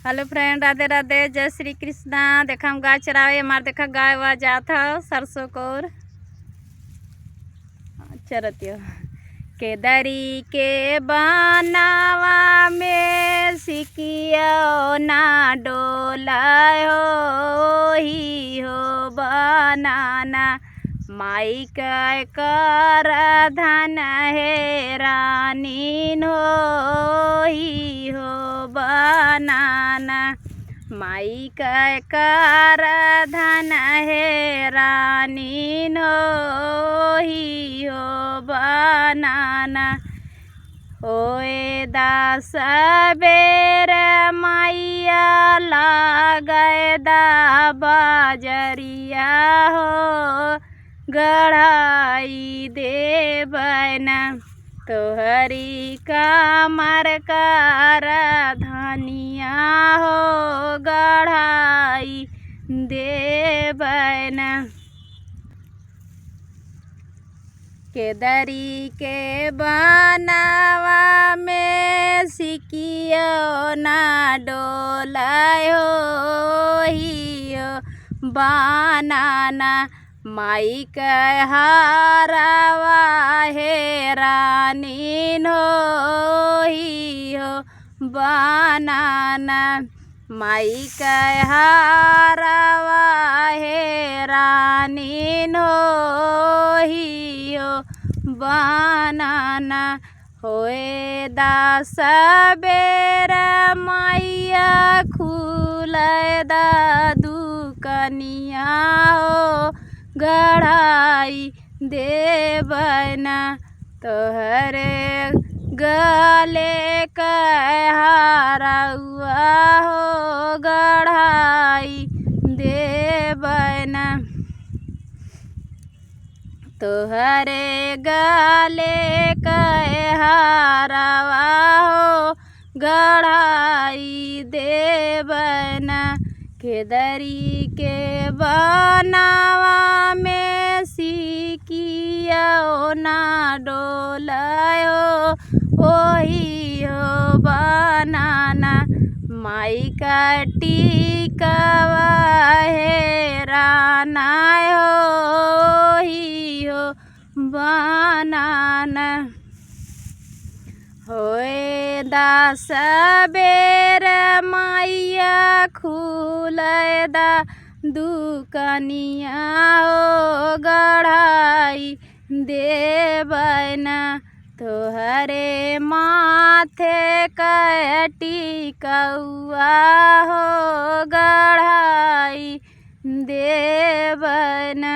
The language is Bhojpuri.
हेलो फ्रेंड, राधे राधे, जय श्री कृष्णा। देखा हम गाय चरावे, हमारे देखा गाय वा जात ह सरसों कोर चरतियो के दरी के बनावा में सिकियो ना डोलायो ही हो बनाना माई का कर धन है रानी हो ही हो बनाना माई का कर धन है रानी हो ही हो बनाना होए दास बेर मैया लागए दा बजरिया हो गढ़ाई देवना तोहरी कमर कर धनिया हो गढ़ाई देवना के दरी के बनावा में सिकियो ना डोलायो हियो बनाना माई के हारावा है रानी हो हियो बनाना माई के हारावा है रानी हो हियो बनाना होए दास बेर मैया खुले दा दुकनिया हो गढ़ाई देवना तोहरे गले के हारउआ हो गढ़ाई देवना तोहरे गले के हारवा हो गढ़ाई देवना के दरी के बनावा में सिकियो ना डोलायो ओही हो बनाना माई का टीकावा है राना हो ही हो बनाना होए दास बेर मैया खुले दा दुकनिया हो गढ़ाई देवना तोहरे माथे का टिकउआ हो गढ़ाई देवना।